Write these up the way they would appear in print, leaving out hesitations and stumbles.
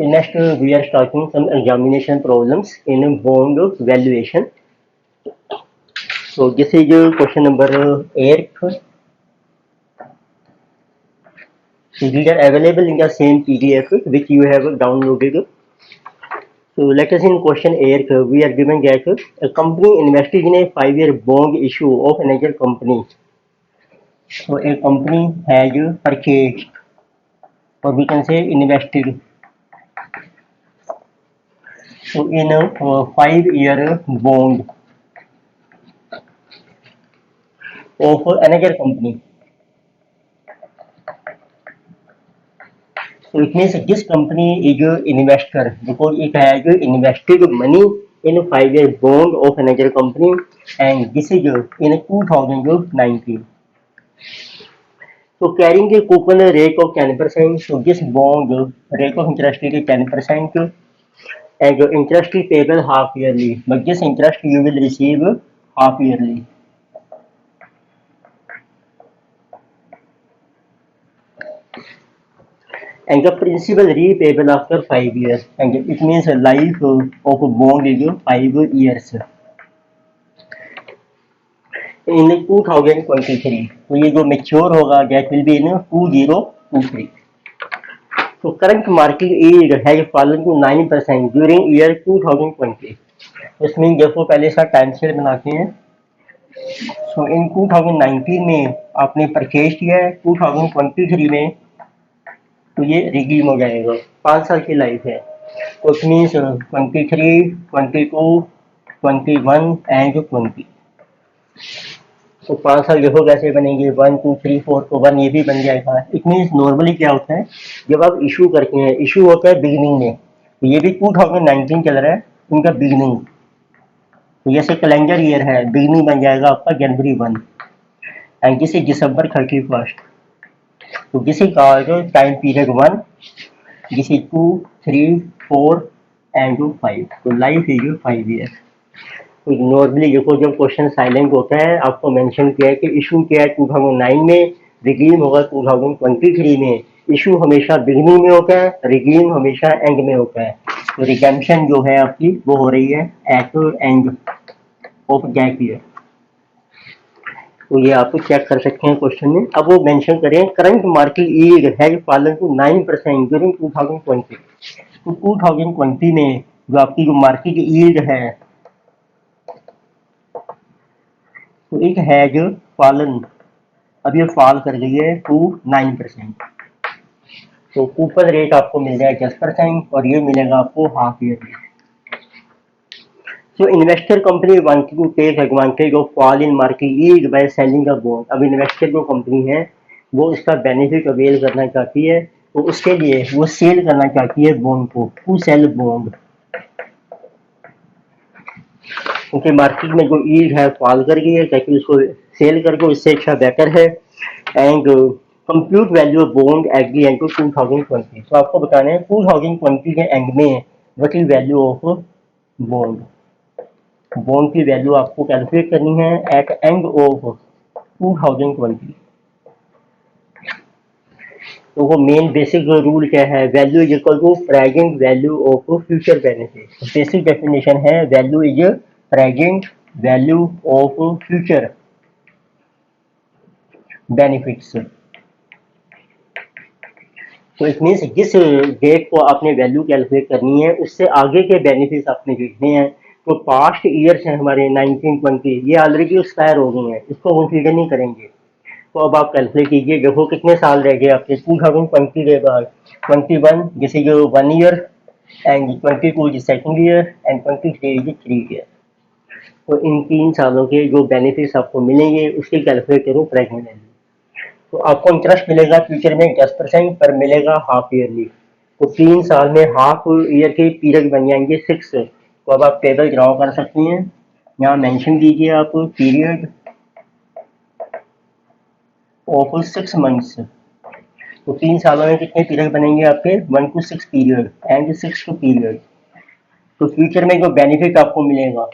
Next, we are starting some examination problems in bond valuation. So this is question number 8. So these are available in the same PDF which you have downloaded. So let us in question 8, we are given that a company invested in a 5-year bond issue of another company. So a company has purchased, or we can say invested, so in a 5-year bond of another company. So it means this company is an investor because it has invested money in a 5-year bond of another company, and this is in 2019. So carrying a coupon rate of 10%, so this bond rate of interest is 10%, and your interest is payable half yearly, but this interest you will receive half yearly. And the principal repayable after 5 years, and it means a life of a bond is 5 years. In 2023, तो ये जो mature होगा that will be in 2023. So current market yield has fallen to 9% during year 2020. इसमें देखो पहले सा time share बनाते हैं. So in 2019 में आपने परचेज किया है, 2023 में तो ये रिडीम हो जाएगा. 5 साल की लाइफ है. तो इट मीन्स 23, 22, 21 एंड 20. तो 5 साल देखो कैसे बनेंगे. 1, 2, 3, 4 तो 1 ये भी बन जाएगा. इट मीन्स नॉर्मली क्या होता है जब आप इशू करते हैं, इशू होता है बिगिनिंग में. तो ये भी 2019 चल रहा है उनका बिगिनिंग. तो जैसे कैलेंडर ईयर है, बिगिनिंग बन जाएगा आपका जनवरी 1 एंड दिस इज दिसंबर 31. तो this is called time period 1, this is 2, 3, 4 and 5. तो लाइफ इज 5 ईयर. तो नॉर्मली देखो जब क्वेश्चन साइलेंट होता है आपको मेंशन किया है कि इशू किया है 2009 में, रिडीम होगा 2023 में. इशू हमेशा बिगिनिंग में होता है, रिडीम हमेशा एंड में होता है. तो रिडेम्पशन जो है आपकी वो हो रही है at end of that year. तो ये आप चेक कर सकते हैं क्वेश्चन में. अब वो मेंशन करें current market yield has fallen to 9% during 2020. तो 2020 में जो आपकी जो मार्केट यील्ड है तो इट हैज फॉलन, अब ये फॉल कर गई है टू 9%. तो कूपन रेट आपको मिल जाएगा 10% और ये मिलेगा आपको half yearly. So investor company wanted to take advantage of fall in market yield by selling a bond. अब इन्वेस्टर जो कंपनी है वो इसका बेनिफिट अवेल करना चाहती है, तो उसके लिए वो सेल करना चाहती है बॉन्ड को. टू सेल बॉन्ड क्योंकि मार्केट में जो यील्ड है फॉल कर गई है, ताकि उसको सेल करके इससे अच्छा बेटर है. And compute value of bond at the end of 2020. तो आपको बताना है 2020 के एंड में what is value of bond. Bond की वैल्यू आपको कैलकुलेट करनी है एट एंड ऑफ 2020. तो वो मेन बेसिक रूल क्या है, value is equal to present value of future benefit. Basic definition है value is present value of future benefits. तो इट मीन्स जिस डेट को आपने वैल्यू कैलकुलेट करनी है उससे आगे के बेनिफिट्स आपने देखने हैं. तो पास्ट ईयर्स हैं हमारे 1920, ये ऑलरेडी एक्सपायर हो गए हैं, इसको कंसीडर नहीं करेंगे. तो अब आप कैलकुलेट कीजिए, देखो कितने साल रह गए आपके 2020 के बाद. 21 this is 1 year and 22 is 2nd year and 23 is 3 year. तो इन 3 सालों के जो बेनिफिट्स आपको मिलेंगे उसकी कैलकुलेट करो प्रेजेंट वैल्यू. तो आपको इंटरेस्ट मिलेगा फ्यूचर में 10% पर मिलेगा हाफ ईयरली. तो 3 साल में हाफ ईयर के पीरियड बन जाएंगे 6. तो अब आप टेबल ड्रॉ कर सकती हैं. यहाँ मेंशन कीजिए आप पीरियड ऑफ 6 मंथ्स. तो 3 सालों में कितने पीरियड बनेंगे आपके 1 to 6 पीरियड एंड 6 पीरियड. तो फ्यूचर में जो बेनिफिट आपको मिलेगा,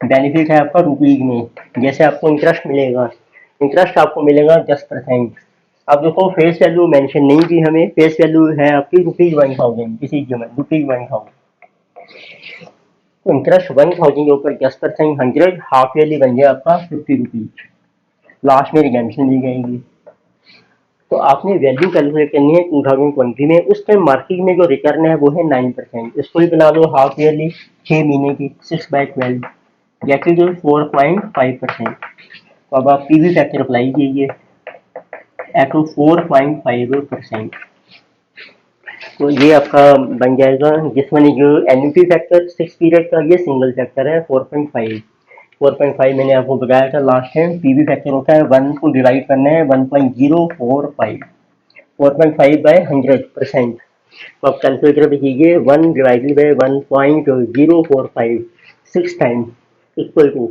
बेनिफिट है आपका रुपीज में. जैसे आपको इंटरेस्ट मिलेगा, इंटरेस्ट आपको मिलेगा 10%. अब देखो फेस वैल्यू मेंशन नहीं की हमें, फेस वैल्यू है आपकी ₹1000 किसी कीमत ₹1000। तो इंटरेस्ट 1000 के ऊपर 10% 100 हाफ ईयरली बन गया आपका ₹50। लास्ट में रिडेम्पशन दी जाएगी। तो आपने वैल्यू कैलकुलेट करनी है 2020 में, उस टाइम मार्केट में जो रिटर्न है वो है 9%। इसको ही बना लो हाफ ईयरली 6 महीने की 6/12 गेट टू 4.5%। तो अब आप पीवी फैक्टर अप्लाई कीजिए एट 4.5%। तो ये आपका बन जाएगा, जिसमें जो एन्युटी फैक्टर 6 पीरियड का, ये सिंगल फैक्टर है 4.5। 4.5 मैंने आपको बताया था लास्ट टाइम। पीवी फैक्टर होता है 1 को डिवाइड करना है 1.045, 4.5 बाय 100%। तो आप कैलकुलेटर पे कीजिए 1 divided by 1.045 6 time equal to,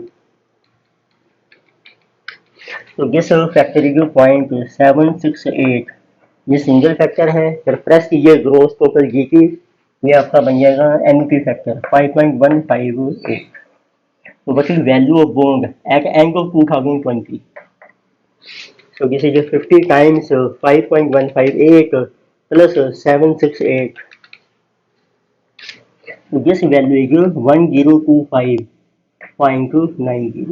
तो दिस फैक्टर इज 0.768। ये सिंगल फैक्टर है। फिर प्रेस कीजिए ग्रोस टोटल जीटी, ये आपका बन जाएगा एनपी फैक्टर 5.158। तो what is value of bond at end of 2020? So this is 50 times 5.158 plus 768. So this value is 1025.90.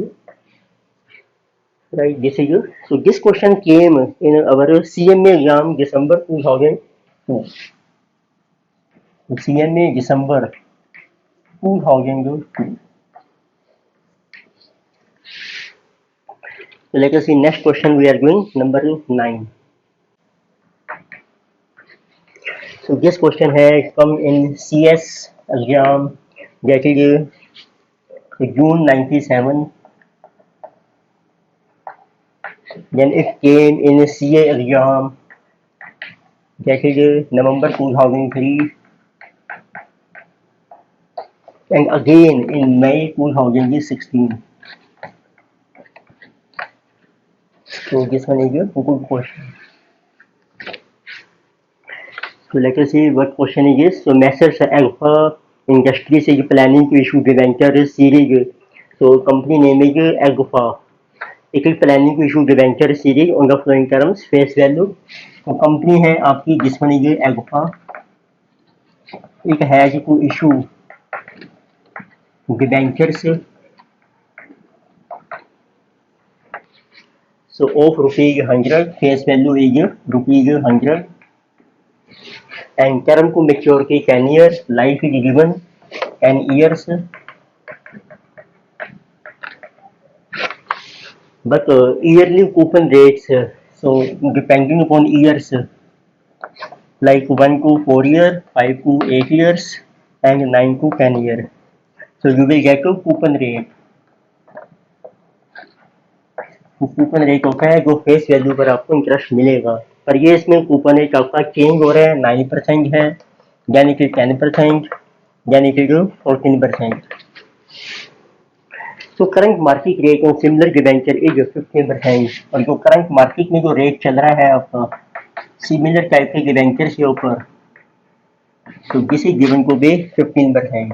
Right, this is so this question came in our CMA exam December 2002. CMA December 2002. So let us see next question. We are going number 9. So this question has come in CS exam, that is June 97. Then it came in CA exam, that is November 2003, and again in May 2016. So this one is a good question. So let us see what question it is. So Messrs Alpha Industries is planning to issue debenture series. So company name is Alpha. It is planning to issue debenture series on the following terms: face value. तो company है आपकी जिसमें ये Alpha, it has to issue debentures so of ₹100, face value is ₹100, and term to maturity 10 years, life is given 10 years, but yearly coupon rates, so depending upon years, like 1 to 4 years, 5 to 8 years, and 9 to 10 years. So you will get a coupon rate. Coupon rate होता है जो face value पर आपको interest मिलेगा, पर ये इसमें coupon rate आपका चेंज हो रहा है। 9% है, यानी कि 10%, यानी कि 14%। तो current market rate on similar debenture is 15%। और जो करंट मार्केट में जो रेट चल रहा है आपका सिमिलर टाइप के डिबेंचर के ऊपर, तो this is given to be 15%।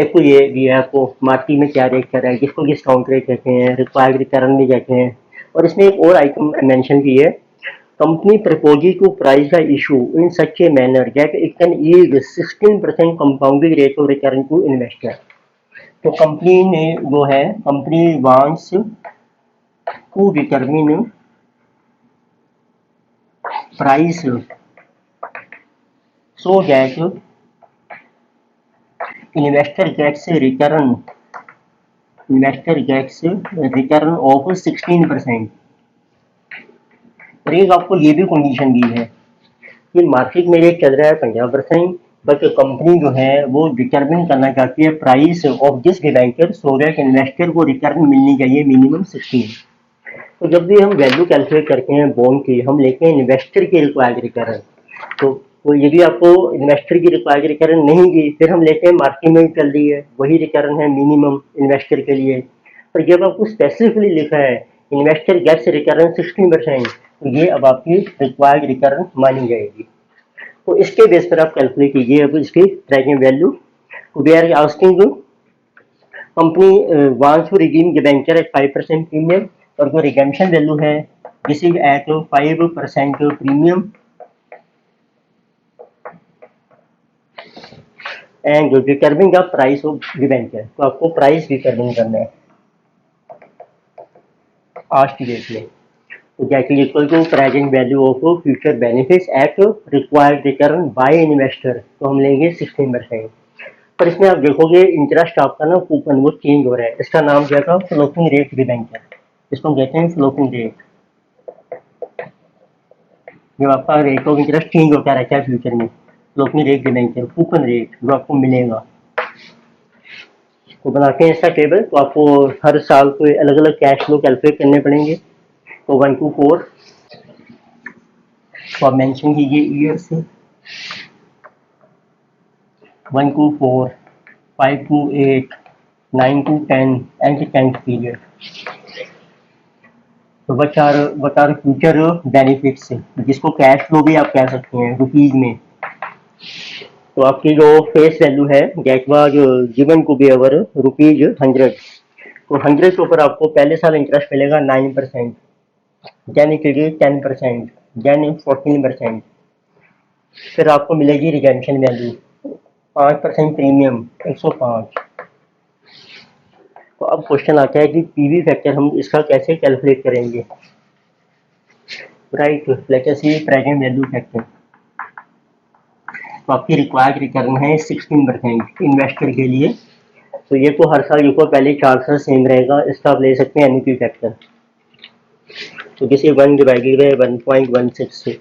एक तो ये भी है आपको मार्केट में क्या रेट कर रहा है, जिसको डिस्काउंट रेट कहते हैं, रिक्वायर्ड रिटर्न भी कहते हैं। और इसमें एक और आइटम मेंशन की है, company proposes to price the issue in such a manner that it can yield 16% compounding rate of return to investor. तो कंपनी ने जो है, company wants to determine price so that investor gets a return of 16%। और एक आपको ये भी condition दी है कि मार्केट में रेट चल रहा है 50%, बट कंपनी जो है वो डिटरमिन करना चाहती है price of this debenture so that investor को रिटर्न मिलनी चाहिए मिनिमम 16। तो जब भी हम वैल्यू कैलकुलेट करते हैं बॉन्ड की, हम लेते हैं इन्वेस्टर की रिक्वायर्ड रिटर्न। तो यदि आपको इन्वेस्टर की रिक्वायर्ड रिटर्न नहीं दी, फिर हम लेते हैं मार्केट में चल रही है वही रिटर्न है मिनिमम इन्वेस्टर के लिए। पर जब आपको स्पेसिफिकली लिखा है इन्वेस्टर गेट्स रिटर्न 16%, तो ये अब आपकी रिक्वायर्ड रिटर्न मानी जाएगी। तो इसके बेस पर आप कैलकुलेट कीजिए अब इसकी present value. We are asking company wants to redeem debenture at 5% premium, और जो रिडेम्पशन वैल्यू है This is at 5% premium and determine the price of debenture. तो आपको प्राइस डिटरमिन करना है आज की डेट में। तो that is equal to present value of future benefits at required return by investor. तो हम लेंगे 16%। पर इसमें आप देखोगे इंटरेस्ट आपका ना कूपन वो चेंज हो रहा है। इसका नाम क्या था? Floating rate debenture. इसको हम कहते हैं फ्लोटिंग रेट। जब आपका रेट ऑफ इंटरेस्ट चेंज होता रहता है फ्यूचर में, floating rate debenture coupon rate जो आपको मिलेगा। तो बनाते हैं इसका टेबल। तो आपको हर साल को अलग अलग कैश फ्लो कैलकुलेट करने पड़ेंगे। तो 1 to 4 तो आप मेंशन कीजिए ईयर से 1 to 4, 5 to 8, 9 to 10 and 10th period. तो what are फ्यूचर बेनिफिट्स, जिसको कैश फ्लो भी आप कह सकते हैं रुपीज में। तो आपकी जो फेस वैल्यू है that was given to be our ₹100। तो 100 के ऊपर आपको पहले साल इंटरेस्ट मिलेगा 9%, देन इट विल 10%, देन 14%। फिर आपको मिलेगी रिडेम्पशन वैल्यू 5% प्रीमियम 105। तो अब क्वेश्चन आता है कि पीवी फैक्टर हम इसका कैसे कैलकुलेट करेंगे। राइट, लेट अस सी प्रेजेंट वैल्यू फैक्टर। तो आपकी रिक्वायर्ड रिटर्न है 16% इन्वेस्टर के लिए। तो ये तो हर साल देखो पहले 4 साल सेम रहेगा। इसका आप ले सकते हैं एनुटी फैक्टर। तो किसी 1 डिवाइडेड बाई 1.16 से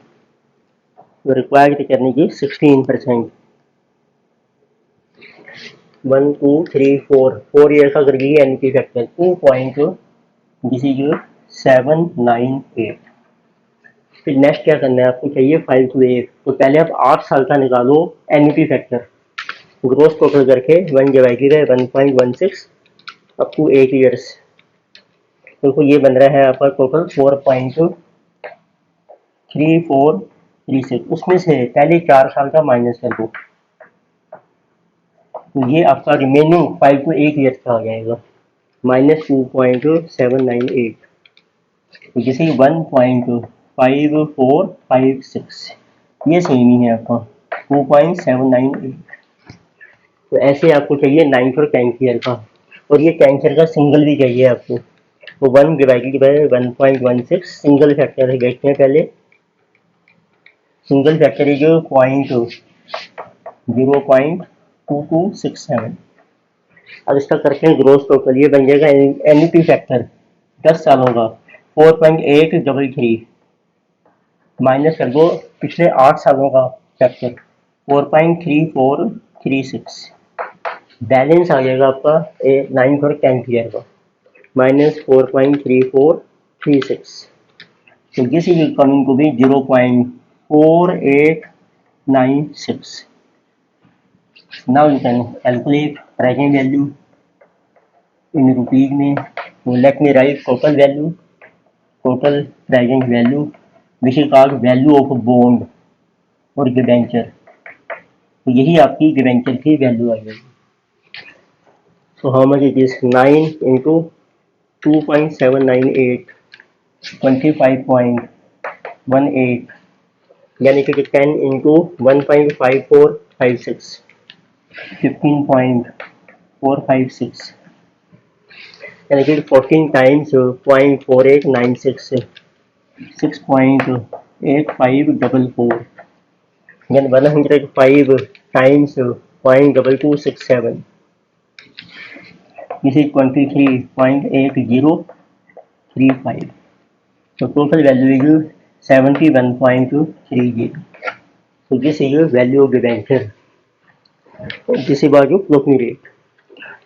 तो रिक्वायर्ड रिटर्न की 16%। 1 2 3 4 ईयर का कर लीजिए एनुटी फैक्टर 2.798। फिर नेक्स्ट क्या करना है आपको, चाहिए 5 to 8। तो पहले आप 8 साल का निकालो एनुटी फैक्टर ग्रोस टोटल करके 1 divided by 1.16 up to 8 years. तो ये बन रहा है आपका टोटल 4.3436। उसमें से पहले 4 साल का माइनस कर दो। तो ये आपका रिमेनिंग 5 to 8 ईयर्स का आ जाएगा -2.798। जैसे 1.5456 ये सेम ही है आपका 2.798। तो ऐसे आपको चाहिए 9th और 10th ईयर का। और ये 10th ईयर का सिंगल भी चाहिए आपको। तो 1 डिवाइडेड बाई 1.16 सिंगल फैक्टर है। देखते हैं पहले सिंगल फैक्टर है जो 0.2267। अब इसका करते हैं ग्रोस टोटल। ये बन जाएगा एनुटी फैक्टर 10 सालों का 4.833 माइनस कर दो पिछले 8 सालों का फैक्टर 4.3436। बैलेंस आ जाएगा आपका 9th और 10th ईयर का -4.3436। So this is coming to be 0.4896. Now you can calculate present value in rupees में। So let me write total value, total present value which is called value of bond और debenture. तो यही आपकी debenture की value आ जाएगी। So how much it is? 9 into 2.798 25.18, यानी कि 10 into 1.5456 15.456, यानी कि 14 times 0.4896 6.8544, then 105 times 0.2267, this is 23.8035। So total value is 71.30. So this is your value of debenture. This is about your floating rate.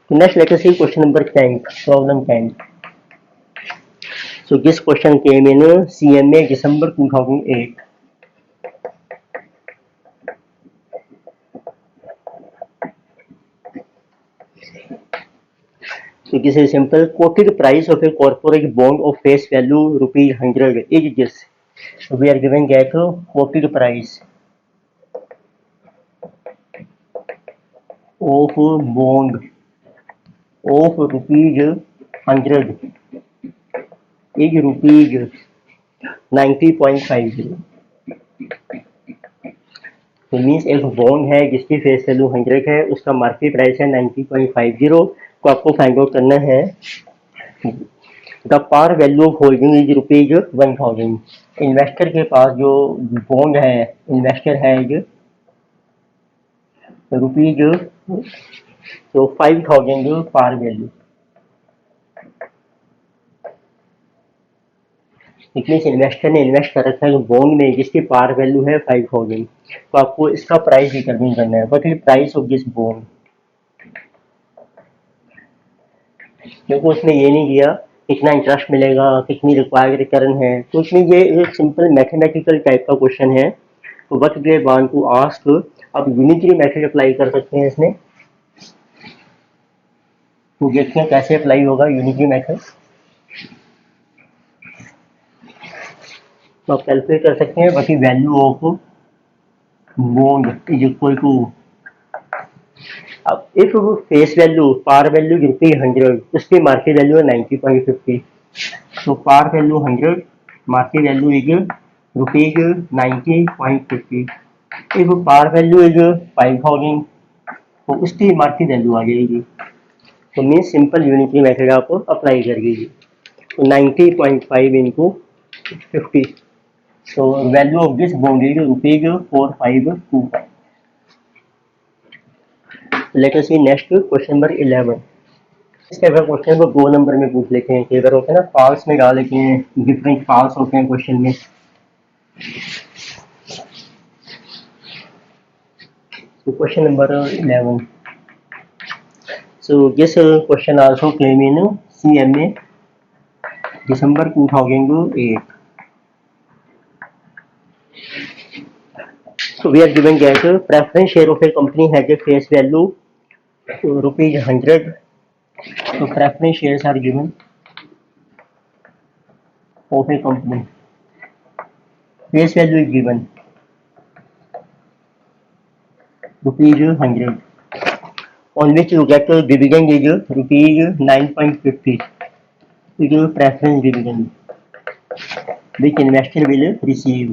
So next let us see question number 10, problem 10. So this question came in CMA December 2008. So this is simple. Quoted price of a corporate bond of face value ₹100 is this. So we are giving that quoted price of bond of ₹100 is 90.50। तो means एक bond है जिसकी face value 100 है, उसका market price है 90.50। तो आपको find out करना है the par value of holding is ₹1000। Investor के पास जो बॉन्ड है, इन्वेस्टर है जो रुपीज तो 5000 par value. It means investor ने इन्वेस्ट कर रखा है बॉन्ड में जिसकी पार वैल्यू है 5000। तो आपको इसका प्राइस डिटरमिन करना है, बट ये प्राइस ऑफ दिस बॉन्ड, क्योंकि उसने ये नहीं दिया कितना इंटरेस्ट मिलेगा, कितनी रिक्वायर्ड रिटर्न है। तो इसमें ये एक सिंपल मैथमेटिकल टाइप का क्वेश्चन है। तो what they want to ask, आप यूनिटरी मेथड अप्लाई कर सकते हैं इसमें। तो देखते हैं कैसे अप्लाई होगा यूनिटरी मेथड। तो आप कैलकुलेट कर सकते हैं what is value of bond is equal to, अब if face value par value ₹100, उसकी मार्केट वैल्यू है 90.50। तो par value 100, market value is ₹90.50। If par value is 5000, तो उसकी मार्केट वैल्यू आ जाएगी। तो मीन सिंपल यूनिटरी मेथड आप अप्लाई कर दीजिए। तो 90.5 इंटू 50, तो value of this bond is ₹4525। Let us see next question number 11। इस टाइप का क्वेश्चन को 2 नंबर में पूछ लेते हैं। कई बार होते हैं ना फॉल्स में डाल लेते हैं, डिफरेंट फॉल्स होते हैं क्वेश्चन में। So question number 11. So this question also came in CMA December 2008. So we are given that preference share of a company has a face value ₹100. So preference shares are given of a company. Face value is given ₹100, on which you get dividend is ₹9.50. It is preference dividend which investor will receive.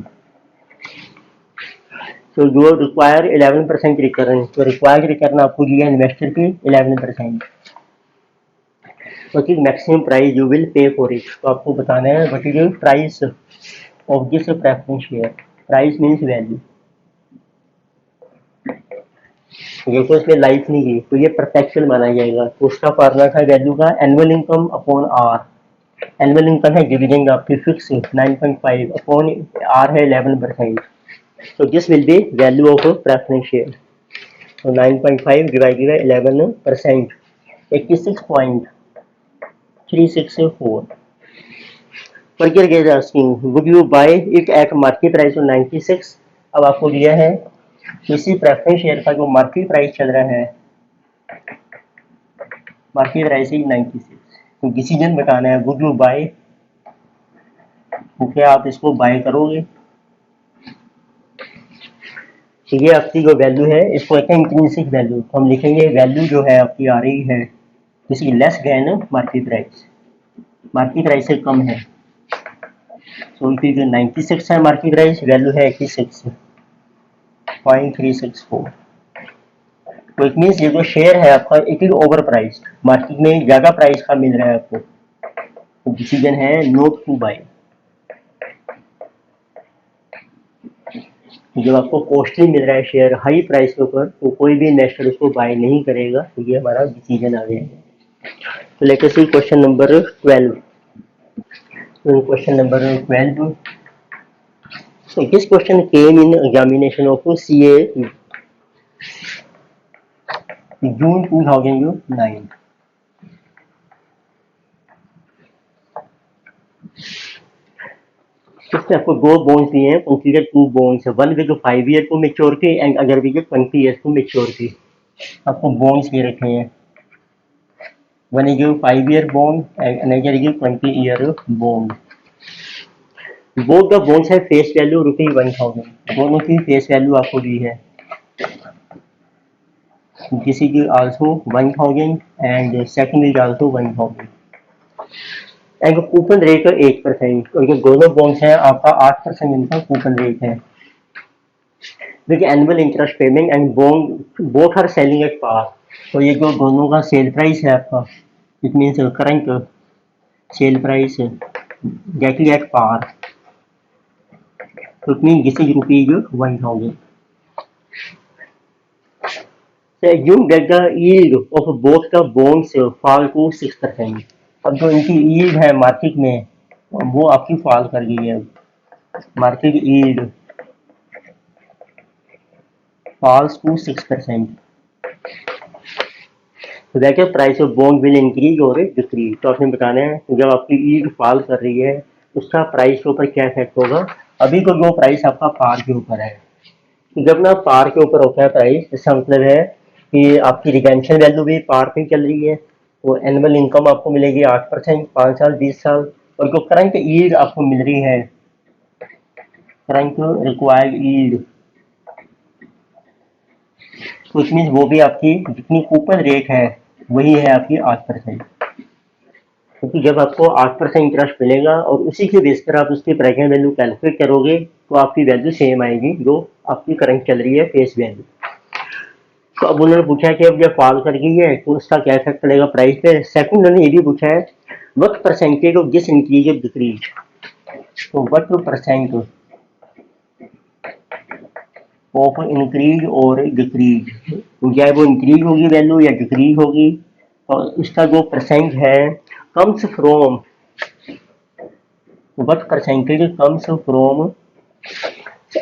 तो जो require 11% return, तो required return आपको दिया investor की 11%। What is maximum price you will pay for it, तो आपको बताना है what is price of this preference share. Price means value. देखो इसमें लाइफ नहीं दी तो ये परफेक्शन माना जाएगा। तो उसका फॉर्मूला था वैल्यू का annual income upon R. Annual income है डिविडेंड आपकी फिक्स 9.5 अपॉन आर है 11%। So this will be value of preference share. So 9.5 divided by 11%, 86.364. Further is asking, would you buy it at market price of 96? अब आपको दिया है किसी preference share का जो मार्केट प्राइस चल रहा है, मार्केट प्राइस है 96। तो डिसीजन बताना है, वुड यू बाय, तो क्या आप इसको बाय करोगे। ये आपकी जो वैल्यू है इसको कहते हैं इंट्रिंसिक वैल्यू। तो हम लिखेंगे वैल्यू जो है आपकी आ रही है किसी less than market price, market price से कम है। तो इनकी जो 96 है मार्केट प्राइस, वैल्यू है 86.364। तो इट मीन्स ये जो शेयर है आपका it is over price, market में ज़्यादा प्राइस का मिल रहा है आपको। तो डिसीजन है नोट टू बाय। जब आपको कॉस्टली मिल रहा है शेयर हाई प्राइस के ऊपर, तो कोई भी इन्वेस्टर उसको बाय नहीं करेगा। तो ये हमारा डिसीजन आ गया। तो let us see question number 12। Question number 12, so this question came in examination of CA June 2009. इसमें आपको 2 बॉन्ड्स दिए हैं, consider 2 bonds, one with 5 year को maturity and other with 20 years को मेच्योरिटी। आपको बॉन्ड्स दे रखे हैं, one is 5 year bond and another is 20 year bond. Both the bonds है फेस वैल्यू ₹1000, दोनों की फेस वैल्यू आपको दी है। This is also 1000 and second is also 1000। And coupon rate है 8%, और ये दोनों बॉन्ड्स हैं आपका 8% इनका कूपन रेट है with annual interest payment and bond both are selling at par. तो ये जो दोनों का सेल प्राइस है आपका, it means current sale price getting at par, तो it mean this is ₹1000। So assume that the yield of both the bonds fall to 6%। अब जो इनकी yield है मार्केट में वो आपकी फॉल कर गई है। Market yield falls to 6%। तो देखिए price of bond will increase और डिक्रीज। तो आपने बताना है तो जब आपकी yield फॉल कर रही है उसका प्राइस के ऊपर क्या इफेक्ट होगा। अभी तो जो प्राइस आपका पार के ऊपर है, तो जब ना पार के ऊपर होता है प्राइस, इसका मतलब है कि आपकी रिडेम्पशन वैल्यू भी पार पे चल रही है, तो एनुअल इनकम आपको मिलेगी 8%, 5 साल 20 साल, और जो करंट ईल्ड आपको मिल रही है, करंट रिक्वायर्ड ईल्ड, तो इट मीन्स वो भी आपकी जितनी कूपन रेट है वही है आपकी 8%। क्योंकि जब आपको 8% इंटरेस्ट मिलेगा और उसी के बेस पर आप उसकी प्रेजेंट वैल्यू कैलकुलेट करोगे तो आपकी वैल्यू सेम आएगी जो आपकी करंट चल रही है फेस वैल्यू। तो अब उन्होंने पूछा कि अब जब फॉल कर गई है तो उसका क्या इफेक्ट पड़ेगा प्राइस पे। सेकंड उन्होंने ये भी पूछा है what percentage of this increase और डिक्रीज। तो व्हाट परसेंट ऑफ इंक्रीज और डिक्रीज, तो क्या वो इंक्रीज होगी वैल्यू या डिक्रीज होगी, और इसका जो परसेंट है comes from, what percentage comes from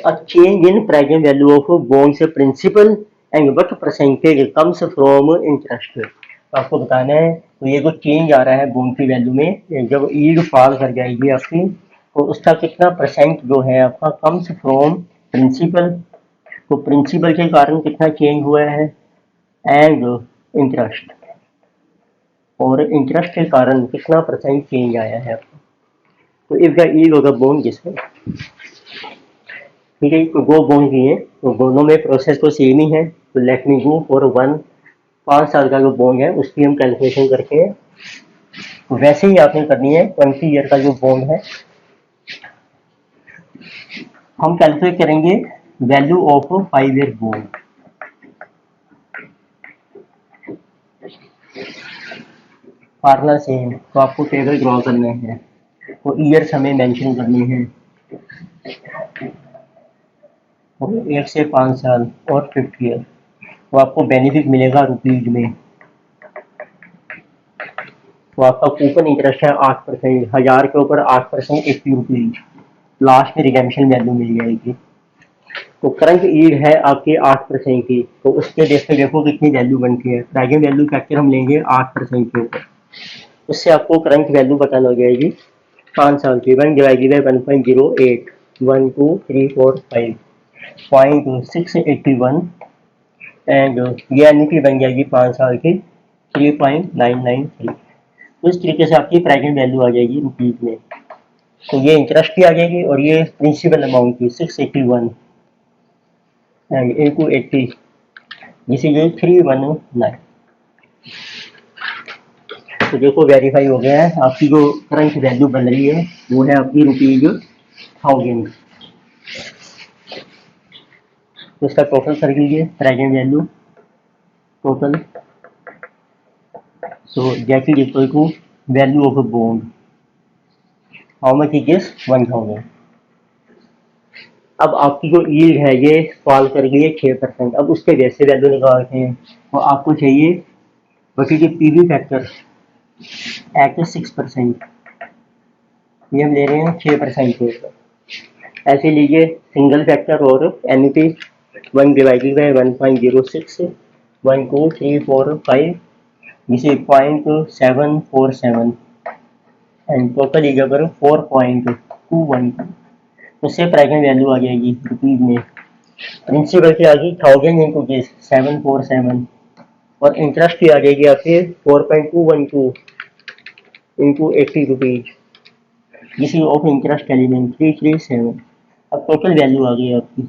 a change in present value of bonds principal and what percentage comes from interest. तो आपको बताना है तो ये जो चेंज आ रहा है बॉन्ड की वैल्यू में, जब यील्ड फॉल कर जाएगी आपकी तो उसका कितना परसेंट जो है आपका कम्स फ्रॉम प्रिंसिपल, तो प्रिंसिपल के कारण कितना चेंज हुआ है, एंड इंटरेस्ट, और इंटरेस्ट के कारण कितना परसेंट चेंज आया है आपको। तो if the yield of the bond this है, ठीक है। तो दो बॉन्ड दिए तो दोनों में प्रोसेस तो सेम ही है। तो लेट मी गो फॉर 5 साल का जो बॉन्ड है उसकी हम कैलकुलेशन करके हैं, तो वैसे ही आपने करनी है 20 ईयर का जो बॉन्ड है। हम कैलकुलेट करेंगे value of 5 year bond. Formula same, तो आपको टेबल ड्रॉ करने हैं, तो ईयर्स हमें मेंशन करने हैं, तो 1 से 5 साल और 50 ईयर, तो आपको बेनिफिट मिलेगा रुपीज में। तो आपका कूपन इंटरेस्ट है 8%, 1000 के ऊपर 8%, 80 रुपीज, लास्ट में रिडेम्पशन वैल्यू मिल जाएगी। तो करंट ईल्ड है आपकी 8% की, तो उसके बेस पे देखो कितनी वैल्यू बनती है। प्रेजेंट वैल्यू फैक्टर हम लेंगे 8% के ऊपर, उससे आपको करंट वैल्यू पता लग जाएगी 5 साल की। 1 डिवाइडेड बाई 1.08, 1 2 3 4 5 0.681, एंड ये एनुटी बन जाएगी 5 साल की 3.993। तो इस तरीके से आपकी प्रेजेंट वैल्यू आ जाएगी रुपीज में। तो ये इंटरेस्ट की आ जाएगी और ये प्रिंसिपल अमाउंट की 681 एंड इंटू 80, जिसे ये 319। तो देखो वेरीफाई हो गया है, आपकी जो करंट वैल्यू बन रही है वो है आपकी ₹1000। तो इसका टोटल कर लीजिए present value total, so that is equal to value of a bond, how much is this 1000। अब आपकी जो यील्ड है ये फॉल कर गई है 6%। अब उसके जैसे वैल्यू निकालते हैं तो आपको चाहिए what is PV factor at 6%, ये हम ले रहे हैं 6% के ऊपर। ऐसे लीजिए सिंगल फैक्टर और एनुटी 1 डिवाइडेड बाई 1.06, 1 2 3 4 5, जिसे 0.747, एंड टोटल इज अगर 4.212। उससे प्रेजेंट वैल्यू आ जाएगी रुपीज में। प्रिंसिपल की आ गई 1000 इंटू दिस 747, और इंटरेस्ट की आ जाएगी आपके 4.212 इंटू 80 रुपीज, जिस ऑफ इंटरेस्ट एलिमेंट 337। अब टोटल वैल्यू आ गई आपकी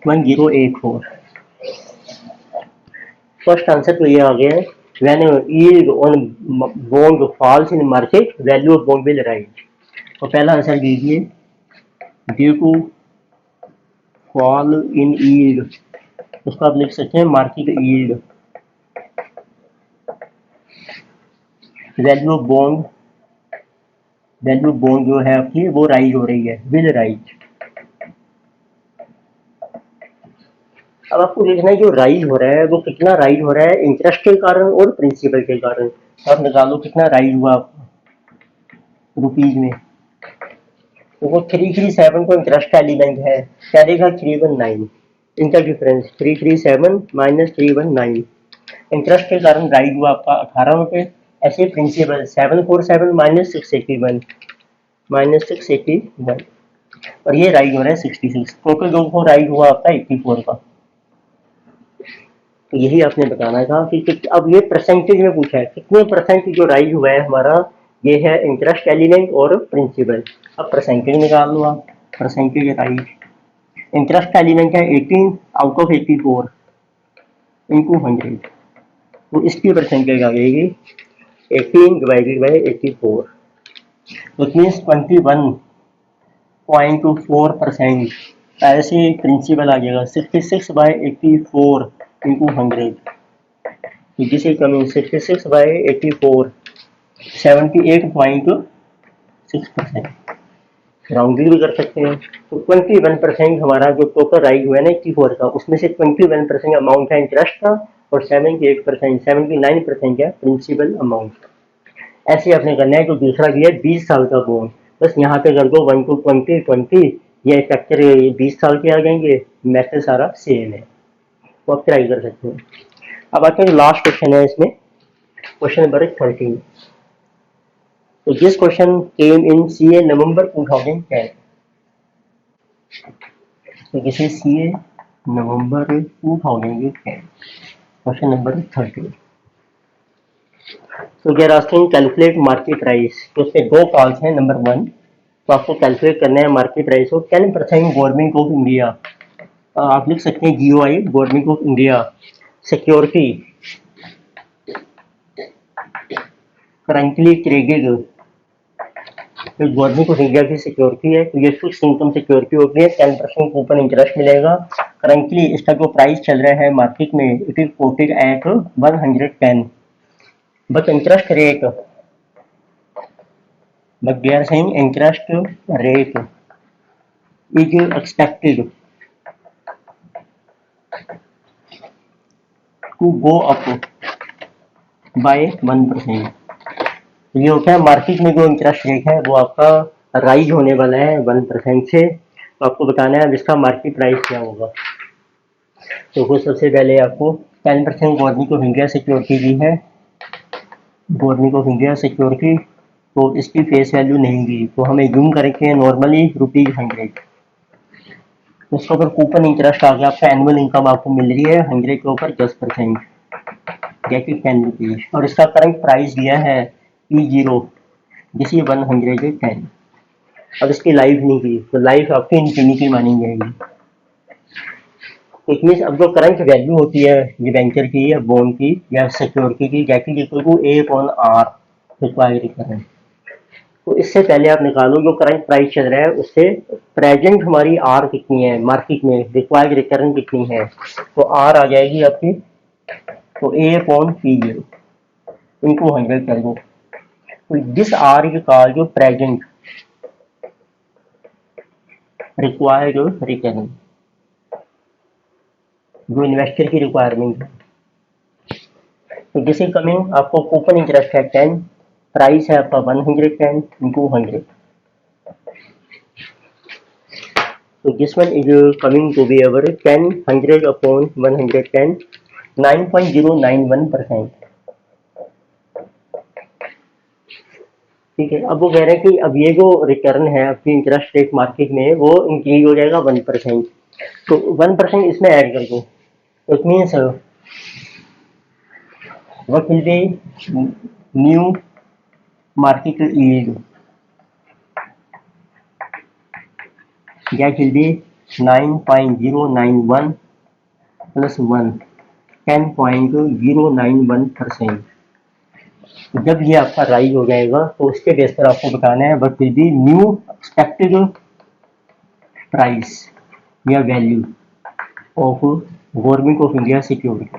1084। फर्स्ट आंसर तो ये आ गया है when yield on bond falls in market, value of bond will rise. तो पहला आंसर दीजिए, due to fall in yield, उसको आप लिख सकते हैं market yield, value of bond जो है आपकी वो राइज हो रही है, विल राइज। अब आपको देखना है जो राइज हो रहा है वो कितना राइज हो रहा है, इंटरेस्ट के कारण और प्रिंसिपल के कारण। तो आप निकालो कितना राइज हुआ रुपीज में। तो वो 337 को इंटरेस्ट का एलिमेंट है, क्या देगा 319, इनका डिफरेंस 337 माइनस 319। इंटरेस्ट के कारण राइज हुआ आपका 18 रुपये। ऐसे प्रिंसिपल 747 माइनस 681 और ये राइज हो रहा है 66। टोटल जो राइज हुआ आपका 84 का। तो यही आपने बताना था कि अब ये परसेंटेज में पूछा है कितने परसेंट जो राइज हुआ है हमारा, ये है इंटरेस्ट एलिमेंट और प्रिंसिपल। अब परसेंटेज निकाल लो आप, परसेंटेज राइज। इंटरेस्ट का एलिमेंट है 18 आउट ऑफ 84 इंटू 100, तो इसकी परसेंटेज आ जाएगी 18 डिवाइडेड बाई 84, तो मीन्स 21.24%। ऐसे प्रिंसिपल आ जाएगा 66/84 इंटू 100, जिसे कमिंग 66/84 78.6%, राउंडिंग भी कर सकते हैं। तो 21% हमारा जो टोटल राइज हुआ है ना 84 का, उसमें से 21% अमाउंट है इंटरेस्ट का और 79% है प्रिंसिपल अमाउंट। ऐसे आपने करना है। तो दूसरा भी है 20 साल का बॉन्ड, बस यहाँ पे कर दो 1 to 20 20, ये फैक्टर 20 साल के आ जाएंगे, मैथड सारा सेम है, तो आप ट्राई कर सकते हैं। अब आते हैं लास्ट क्वेश्चन है इसमें, क्वेश्चन नंबर 13। तो this question came in CA November 2010। तो this is CA November 2010, question number 13। तो we are asking calculate market price. तो उसमें दो कॉल्स हैं। नंबर 1, तो आपको कैलकुलेट करना है मार्केट प्राइस को 10% गवर्नमेंट ऑफ इंडिया, आप लिख सकते हैं GOI, government of India security currently traded, government of India की सिक्योरिटी है, तो ये फिक्स इनकम सिक्योरिटी होती है, 10% कूपन इंटरेस्ट मिलेगा। करंटली इसका जो प्राइस चल रहा है मार्केट में, it is quoted at 110, but interest rate, but they are saying interest rate is expected to go up by 1%। ये होता है मार्केट में जो इंटरेस्ट रेट है वो आपका राइज होने वाला है 1% से, तो आपको बताना है जिसका मार्केट प्राइस क्या होगा। तो वो सबसे पहले आपको 10% गवर्नमेंट ऑफ इंडिया सिक्योरिटी दी है, गवर्नमेंट ऑफ इंडिया सिक्योरिटी, तो इसकी फेस वैल्यू नहीं दी, तो हमें जूम करेंगे नॉर्मली ₹100। उसके ऊपर कूपन इंटरेस्ट आ गया, आपका एनुअल इनकम आपको मिल रही है 100 के ऊपर 10%, जैसे 10 रुपीज, और इसका करंट प्राइस दिया है E0, जिसे 110। अब इसकी लाइफ नहीं की, तो लाइफ आपकी इन्फिनिटी मानी जाएगी। इट मीन्स अब जो करंट वैल्यू होती है डिबेंचर की या बॉन्ड की या सिक्योरिटी की, जैसे equal to A/R required current. तो इससे पहले आप निकालो जो करंट प्राइस चल रहा है उससे प्रेजेंट हमारी आर कितनी है मार्केट में, रिक्वायर्ड रिटर्न कितनी है, तो आर आ जाएगी आपकी, तो A/P0 इनटू 100 कर दो। तो दिस आर इज कॉल्ड जो प्रेजेंट रिक्वायर्ड रिटर्न, जो इन्वेस्टर की रिक्वायरमेंट है। तो जिसे कमिंग आपको कूपन इंटरेस्ट है 10, प्राइस है आपका 110 into 100, so this one is coming to be our 100 upon 110, 9.091%। ठीक है। अब वो कह रहे हैं कि अब ये जो रिटर्न है आपकी इंटरेस्ट रेट मार्केट में वो इंक्रीज हो जाएगा 1%, तो 1% इसमें ऐड कर दो, it means what will be new market yield, that will be 9.091 plus 1 10.091%। जब ये आपका राइज हो जाएगा तो उसके बेस पर आपको बताना है but will be new expected price या value of government of India security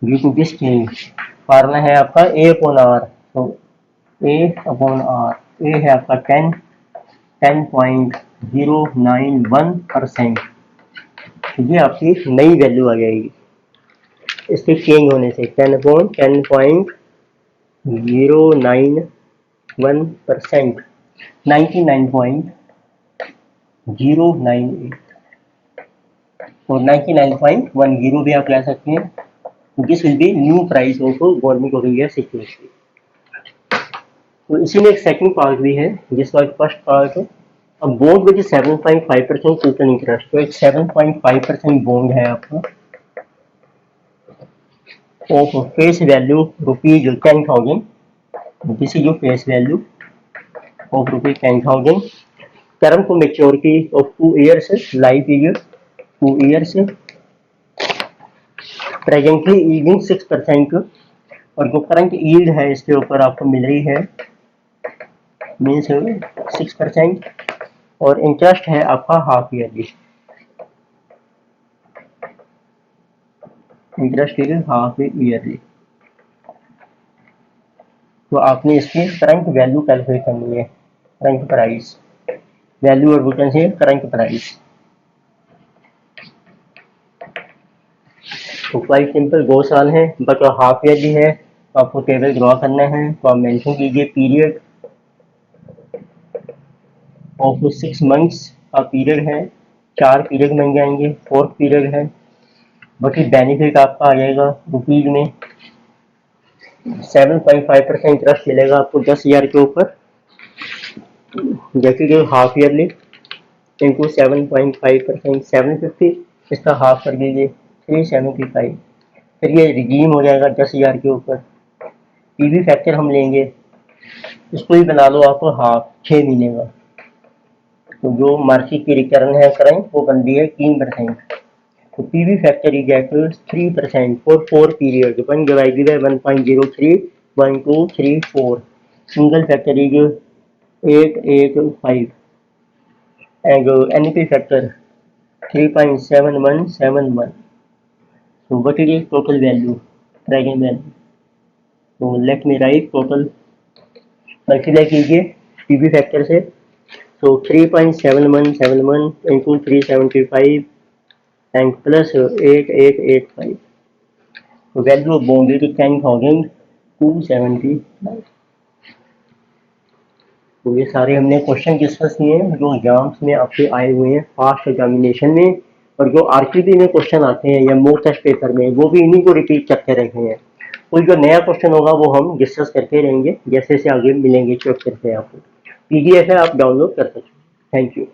due to this change. Formula है आपका ए अपॉन आर, तो ए अपॉन आर, ए है आपका 10.091%। ये आपकी नई वैल्यू आ जाएगी इसके चेंज होने से। 10.091%, 99.098 और 99.10 भी आप ले सकते हैं। This will be new price of government of India security. तो इसी में एक सेकंड पार्ट भी है जिसका फर्स्ट पार्ट है बॉन्ड विद 7.5% टोटल इंटरेस्ट। तो एक 7.5% बॉन्ड है आपका of face value rupees 10,000। This is your face value of rupees 10,000। Term to maturity of 2 years, life period 2 years, presently yielding 6%। और जो करंट यील्ड है इसके ऊपर आपको मिल रही है मीन्स 6%। और इंटरेस्ट है आपका हाफ ईयरली, इंटरेस्ट है हाफ ईयरली। तो आपने इसकी करंट वैल्यू कैलकुलेट करनी है, करंट प्राइस वैल्यू और वैकेंसी करंट प्राइस। तो क्वाइट सिंपल 2 साल है बट हाफ ईयरली है तो आपको टेबल ड्रॉ करना है। तो आप मेंशन कीजिए पीरियड ऑफ 6 months का पीरियड है, 4 पीरियड बन जाएंगे, 4th पीरियड है। बाकी बेनिफिट आपका आ जाएगा रुपीज में 7.5% इंटरेस्ट मिलेगा आपको 10,000 के ऊपर, जैसे कि हाफ ईयरली इंटू 7.5%, 750, इसका हाफ कर दीजिए 375। फिर ये रिडीम हो जाएगा 10,000 के ऊपर। पीवी फैक्टर हम लेंगे, इसको ही बना लो आपको हाफ 6 महीने का। तो जो मार्केट की रिटर्न है करंट वो बन रही है 3%। तो PV factor is equal 3% for 4 period 1 divided by 1.03 1234। Single factor is 885 and NP factor 3.7171। तो what is total value, present value. तो let me write total, multiply कीजिए पीवी फैक्टर से। तो 3.7171 इंटू 375 एंड प्लस 8885। तो वैल्यू ऑफ बॉन्ड इज 10,270। तो ये सारे हमने क्वेश्चन डिस्कस किए हैं जो एग्जाम्स में आपके आए हुए हैं फास्ट एग्जामिनेशन में, और जो आरटीपी में क्वेश्चन आते हैं या मॉक टेस्ट पेपर में वो भी इन्हीं को रिपीट करते रहते हैं। कोई जो नया क्वेश्चन होगा वो हम डिस्कस करते रहेंगे जैसे जैसे आगे मिलेंगे चेक करते हैं। आपको पीडीएफ है, आप डाउनलोड कर सकते हैं। Thank you.